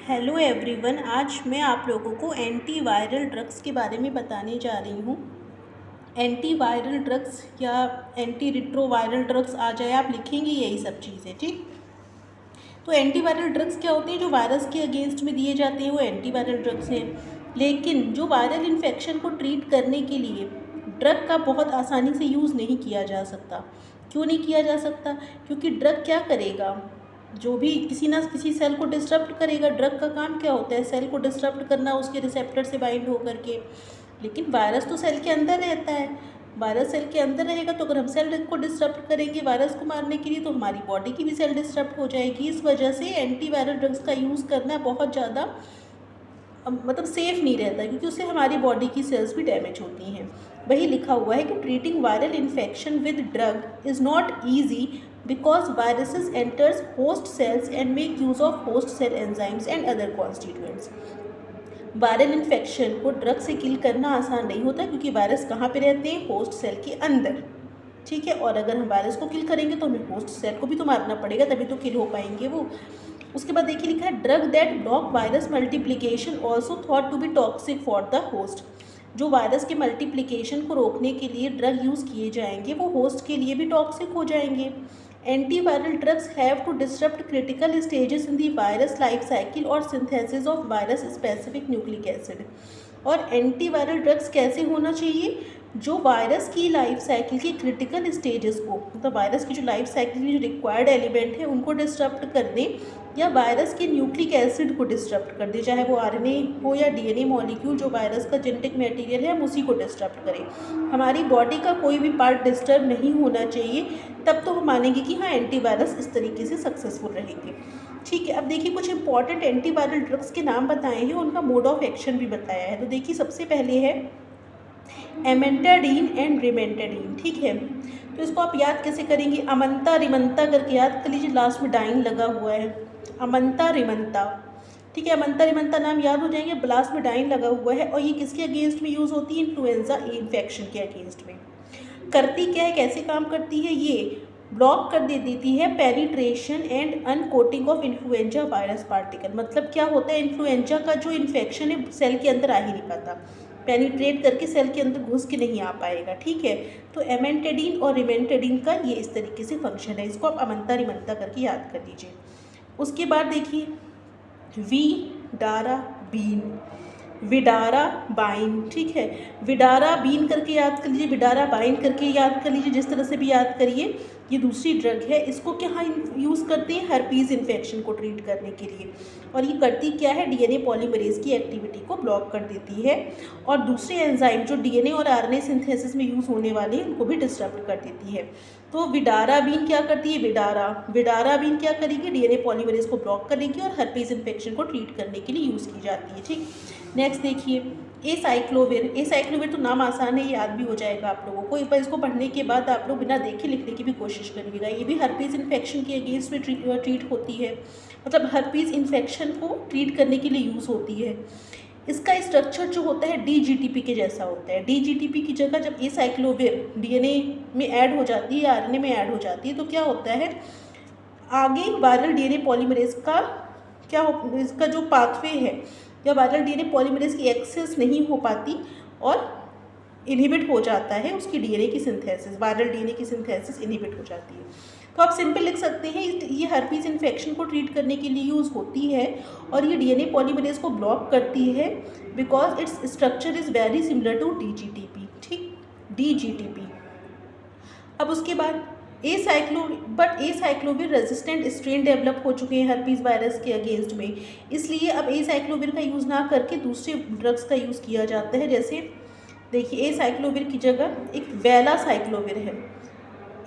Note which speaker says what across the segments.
Speaker 1: Hello everyone, आज मैं आप लोगों को एंटी वायरल ड्रग्स के बारे में बताने जा रही हूँ। एंटी वायरल ड्रग्स या एंटी रिट्रोवायरल ड्रग्स आ जाए, आप लिखेंगे यही सब चीज़ें, ठीक। तो एंटी वायरल ड्रग्स क्या होते हैं? जो वायरस के अगेंस्ट में दिए जाते हैं वो एंटी वायरल ड्रग्स हैं। लेकिन जो वायरल इन्फेक्शन को ट्रीट करने के लिए ड्रग का बहुत आसानी से यूज़ नहीं किया जा सकता। क्यों नहीं किया जा सकता? क्योंकि ड्रग क्या करेगा, जो भी किसी ना किसी सेल को डिस्टर्ब करेगा। ड्रग का काम क्या होता है? सेल को डिस्टर्ब करना, उसके रिसेप्टर से बाइंड होकर के। लेकिन वायरस तो सेल के अंदर रहता है। वायरस सेल के अंदर रहेगा तो अगर हम सेल को डिस्टर्ब करेंगे वायरस को मारने के लिए, तो हमारी बॉडी की भी सेल डिस्टर्ब हो जाएगी। इस वजह से एंटी वायरल ड्रग्स का यूज़ करना बहुत ज़्यादा मतलब सेफ़ नहीं रहता, क्योंकि उससे हमारी बॉडी की सेल्स भी डैमेज होती हैं। वही लिखा हुआ है कि treating viral infection with drug is not easy because viruses enters host cells and make use of host cell enzymes and other constituents. Viral infection को ड्रग से किल करना आसान नहीं होता, क्योंकि वायरस कहाँ पे रहते हैं? होस्ट सेल के अंदर, ठीक है। और अगर हम वायरस को किल करेंगे तो हमें होस्ट सेल को भी तो मारना पड़ेगा, तभी तो किल हो पाएंगे वो। उसके बाद देखिए लिखा है drug that block virus multiplication also thought to be toxic for the host. जो वायरस के मल्टीप्लिकेशन को रोकने के लिए ड्रग यूज़ किए जाएंगे वो होस्ट के लिए भी टॉक्सिक हो जाएंगे। Antiviral drugs have to disrupt critical stages in the virus life cycle और synthesis of virus specific nucleic acid. और एंटीवायरल ड्रग्स कैसे होना चाहिए? जो वायरस की लाइफ साइकिल के क्रिटिकल स्टेजेस को, मतलब वायरस की जो लाइफ साइकिल की जो रिक्वायर्ड एलिमेंट है उनको डिस्टर्ब कर दें, या वायरस के न्यूक्लिक एसिड को डिस्टर्ब कर दे, चाहे वो आरएनए हो या डीएनए मॉलिक्यूल, जो वायरस का जेनेटिक मटेरियल है हम उसी को डिस्टर्ब करें। हमारी बॉडी का कोई भी पार्ट डिस्टर्ब नहीं होना चाहिए, तब तो हम मानेंगे कि हाँ एंटीवायरस इस तरीके से सक्सेसफुल रहेंगे, ठीक है। अब देखिए कुछ इंपॉर्टेंट एंटीवायरल ड्रग्स के नाम बताए हैं, उनका मोड ऑफ एक्शन भी बताया है। तो देखिए सबसे पहले है एमेंटाडीन एंड रिमेंटाडीन, ठीक है। तो इसको आप याद कैसे करेंगे? अमंता रिमंता करके याद कर लीजिए, लास्ट में डाइन लगा हुआ है, अमंता रिमंता, ठीक है। अमंता रिमंता नाम याद हो जाएंगे, लास्ट में डाइन लगा हुआ है। और ये किसके अगेंस्ट में यूज़ होती है? इन्फ्लुएंजा इन्फेक्शन के अगेंस्ट में। करती क्या है, कैसे काम करती है? ये ब्लॉक कर दे देती है penetration and uncoating of influenza virus particle. मतलब क्या होता है? इन्फ्लुएंजा का जो इन्फेक्शन है सेल के अंदर आ ही नहीं पाता, पेनिट्रेट करके सेल के अंदर घुस के नहीं आ पाएगा, ठीक है। तो एमेंटाडीन और रिमेंटाडीन का ये इस तरीके से फंक्शन है, इसको आप अमंता रिमंता करके याद कर लीजिए। उसके बाद देखिए विडाराबीन, विडाराबाइन, ठीक है। विडाराबीन करके याद कर लीजिए, विडाराबाइन करके याद कर लीजिए, जिस तरह से भी याद करिए। ये दूसरी ड्रग है, इसको क्या यूज़ करते हैं? हर्पीज़ इन्फेक्शन को ट्रीट करने के लिए। और ये करती क्या है? डीएनए पॉलीमरेज की एक्टिविटी को ब्लॉक कर देती है, और दूसरे एंजाइम जो डीएनए और आरएनए सिंथेसिस में यूज़ होने वाले हैं उनको भी डिस्टर्ब कर देती है। तो विडाराबीन क्या करती है? विडाराबीन क्या करेगी? डीएनए पॉलीमरेज को ब्लॉक करेगी और हर्पीज़ इन्फेक्शन को ट्रीट करने के लिए यूज़ की जाती है, ठीक। नेक्स्ट देखिए एसाइक्लोविर। एसाइक्लोविर तो नाम आसान है, याद भी हो जाएगा आप लोगों को। एक बार इसको पढ़ने के बाद आप लोग बिना देखे लिखने की भी कोशिश करिएगा। ये भी हर्पीज़ इन्फेक्शन के अगेंस्ट में ट्रीट होती है, मतलब हर्पीज़ इन्फेक्शन को ट्रीट करने के लिए यूज़ होती है। इसका स्ट्रक्चर जो होता है डीजीटीपी के जैसा होता है। डीजीटीपी की जगह जब एसाइक्लोविर डीएनए में ऐड हो जाती है, आरएनए में ऐड हो जाती है, तो क्या होता है? आगे वायरल डीएनए पॉलीमरेज का क्या हो, इसका जो पाथवे है या वायरल डीएनए पॉलीमरेज की एक्सेस नहीं हो पाती और इनहिबिट हो जाता है उसकी डीएनए की सिंथेसिस, वायरल डीएनए की सिंथेसिस इनहिबिट हो जाती है। तो आप सिंपल लिख सकते हैं ये हर्पीज़ इन्फेक्शन को ट्रीट करने के लिए यूज़ होती है, और ये डीएनए पॉलीमरेज को ब्लॉक करती है because its structure is very similar to dGTP, ठीक, डीजीटीपी। अब उसके बाद एसाइक्लोविर रेजिस्टेंट स्ट्रेन डेवलप हो चुके हैं हर्पीज़ वायरस के अगेंस्ट में, इसलिए अब एसाइक्लोविर का यूज़ ना करके दूसरे ड्रग्स का यूज़ किया जाता है। जैसे देखिए एसाइक्लोविर की जगह एक वेलासाइक्लोविर है।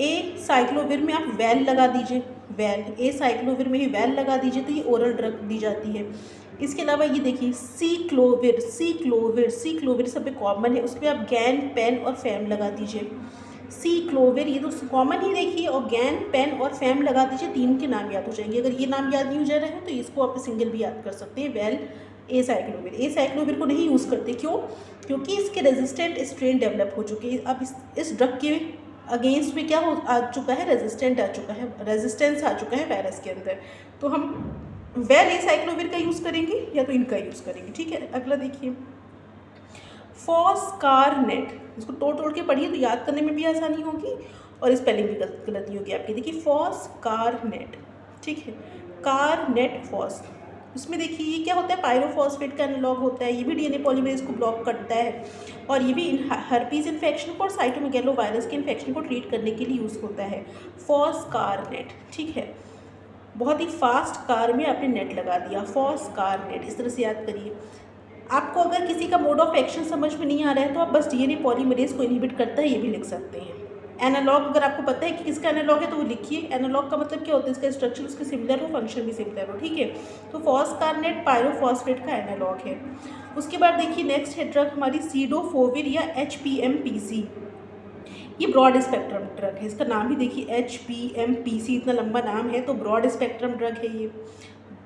Speaker 1: एसाइक्लोविर में आप वेल लगा दीजिए, वेल, एसाइक्लोविर में ही वेल लगा दीजिए तो ये ओरल ड्रग दी जाती है। इसके अलावा ये देखिए सीक्लोविर, सीक्लोविर, सीक्लोविर सब पे कॉमन है, उसमें आप गैन, पेन और फैम लगा दीजिए। सीक्लोविर ये तो कॉमन ही देखिए, और गैन, पेन और फैम लगा दीजिए, तीन के नाम याद हो जाएंगे। अगर ये नाम याद नहीं हो जा रहे हैं तो इसको आप सिंगल भी याद कर सकते हैं, वेल, एसाइक्लोविर। एसाइक्लोविर को नहीं यूज़ करते, क्यों? क्योंकि इसके रेजिस्टेंट स्ट्रेन डेवलप हो चुके हैं। अब इस ड्रग के अगेंस्ट में आ चुका है, रेजिस्टेंस आ चुका है वायरस के अंदर, तो हम वेल एसाइक्लोविर का यूज़ करेंगे या तो इनका यूज़ करेंगे, ठीक है। अगला देखिए, फॉस्कारनेट, इसको तोड़ तोड़ के पढ़िए तो याद करने में भी आसानी होगी और स्पेलिंग भी गलत नहीं होगी आपकी। देखिए फॉस्कारनेट, ठीक है, कारनेट फॉस, इसमें देखिए ये क्या होता है, पायरोफॉस्फेट का एनालॉग होता है, ये भी डीएनए पॉलीमरेज को ब्लॉक करता है और ये भी हर्पीज इन्फेक्शन को और साइटोमेगेलोवायरस के इन्फेक्शन को ट्रीट करने के लिए यूज़ होता है फॉस्कारनेट, ठीक है। बहुत ही फास्ट कार में आपने नेट लगा दिया, फॉस्कारनेट, इस तरह से याद करिए। आपको अगर किसी का मोड ऑफ एक्शन समझ में नहीं आ रहा है तो आप बस डीएनए पॉलीमरेज को इनहिबिट करता है ये भी लिख सकते हैं। एनालॉग अगर आपको पता है कि किसका एनालॉग है तो वो लिखिए। एनालॉग का मतलब क्या होता है, इसका स्ट्रक्चर उसके सिमिलर हो, फंक्शन भी सिमिलर हो, ठीक है। तो फॉस्कारनेट पायरोफॉस्फेट का एनालॉग है। उसके बाद देखिए नेक्स्ट है ड्रग हमारी सीडोफोविर या HPMPC। ये ब्रॉड स्पेक्ट्रम ड्रग है, इसका नाम भी देखिए HPMPC, इतना लंबा नाम है तो ब्रॉड स्पेक्ट्रम ड्रग है ये,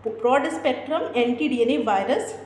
Speaker 1: broad spectrum anti DNA virus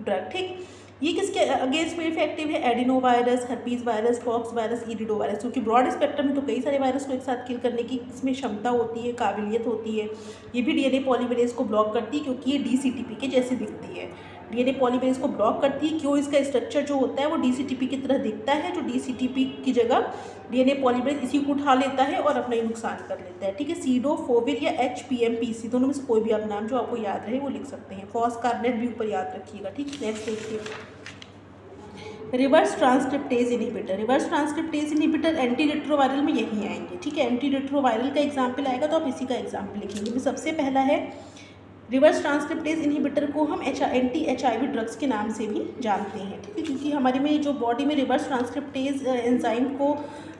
Speaker 1: drug, ठीक। ये किसके अगेंस्ट में इफेक्टिव है, adeno virus, herpes virus, pox virus, irido virus, क्योंकि ब्रॉड स्पेक्ट्रम में तो कई सारे वायरस को एक साथ किल करने की इसमें क्षमता होती है, काबिलियत होती है। ये भी डीएनए पॉलीमरेज को ब्लॉक करती है क्योंकि ये DCTP के जैसे दिखती है, डीएनए पॉलीमरेज को ब्लॉक करती है। क्यों, इसका स्ट्रक्चर जो होता है वो DCTP की तरह दिखता है, जो DCTP की जगह डीएनए पॉलीमरेज इसी को उठा लेता है और अपना ही नुकसान कर लेता है, ठीक है। सीडोफोविर या HPMPC, दोनों में से कोई भी आप नाम जो आपको याद रहे वो लिख सकते हैं। फॉस्कारनेट भी ऊपर याद रखिएगा, ठीक। नेक्स्ट देखिए, reverse transcriptase inhibitor. Reverse transcriptase inhibitor anti retroviral में यही आएंगे, ठीक है। एंटी रिट्रोवायरल का एग्जाम्पल आएगा तो आप इसी का एग्जाम्पल लिखेंगे। सबसे पहला है रिवर्स ट्रांसक्रिप्टेज इनहिबिटर को हम एंटी HIV ड्रग्स के नाम से भी जानते हैं, ठीक है, क्योंकि हमारे में जो बॉडी में रिवर्स ट्रांसक्रिप्टेज एंजाइम को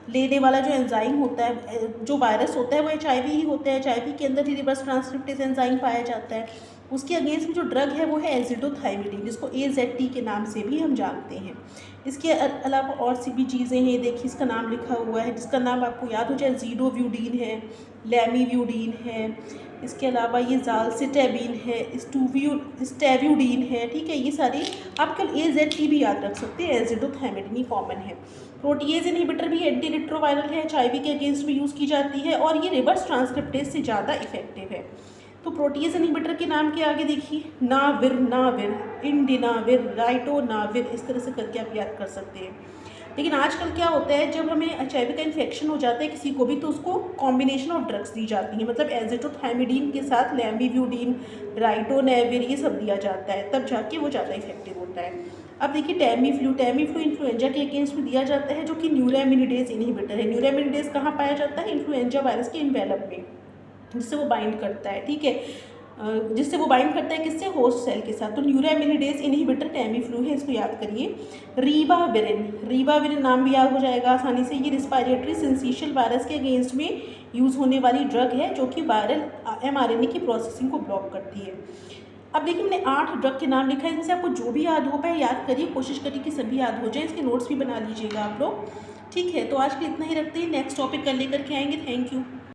Speaker 1: लेने वाला जो एंजाइम होता है, जो वायरस होता है वो HIV ही होता है। HIV के अंदर ही रिवर्स ट्रांसक्रिप्टेज एंजाइम पाया जाता है। उसके अगेंस्ट में जो ड्रग है वो है एजिडोथाइमिडीन, जिसको AZT के नाम से भी हम जानते हैं। इसके अलावा और सी भी चीज़ें हैं, देखिए इसका नाम लिखा हुआ है, जिसका नाम आपको याद हो जाए, जीडोव्यूडीन है, लैमीव्यूडीन है, इसके अलावा ये जालसिटेबिन है, स्टेव्यूडीन है, ठीक है। ये सारी आप कल AZT भी याद रख सकते हैं, एजिडोथाइमिडीन कॉमन है। प्रोटीएज इनहिबिटर भी एंटी रिट्रोवायरल है, HIV के अगेंस्ट में यूज़ की जाती है और ये रिवर्स ट्रांसक्रिप्टेज से ज़्यादा इफेक्टिव है। तो प्रोटीएज इनहिबिटर के नाम के आगे देखिए नाविर, इंडिनाविर, राइटोनाविर, इस तरह से करके आप याद कर सकते हैं। लेकिन आजकल क्या होता है, जब हमें HIV का इन्फेक्शन हो जाता है किसी को भी तो उसको कॉम्बिनेशन ऑफ ड्रग्स दी जाती हैं, मतलब एजिडोथाइमिडीन के साथ लैमीव्यूडीन, राइटोनाविर ये सब दिया जाता है, तब जाके वो ज़्यादा इफेक्टिव होता है। अब देखिए टैमीफ्लू इन्फ्लुएंजा के अगेंस्ट में दिया जाता है, जो कि न्यूरामिनिडेज इनहिबिटर है। न्यूरामिनिडेज कहाँ पाया जाता है, इन्फ्लुएंजा वायरस के इन्वेलप में, जिससे वो बाइंड करता है, ठीक है, जिससे वो बाइंड करता है किससे, होस्ट सेल के साथ। तो न्यूरामिनिडेज इनहिबिटर टैमीफ्लू है, इसको याद करिए। रीबाविरिन नाम भी याद हो जाएगा आसानी से। ये रिस्पायरेटरी सिंसिशियल वायरस के अगेंस्ट में यूज़ होने वाली ड्रग है, जो कि वायरल mRNA की प्रोसेसिंग को ब्लॉक करती है। अब देखिए मैंने 8 ड्रग के नाम लिखा है, इनसे आपको जो भी याद हो पाए याद करिए, कोशिश करिए कि सभी याद हो जाए। इसके नोट्स भी बना लीजिएगा आप लोग, ठीक है। तो आज के इतना ही रखते हैं, नेक्स्ट टॉपिक कल लेकर के आएंगे। Thank you.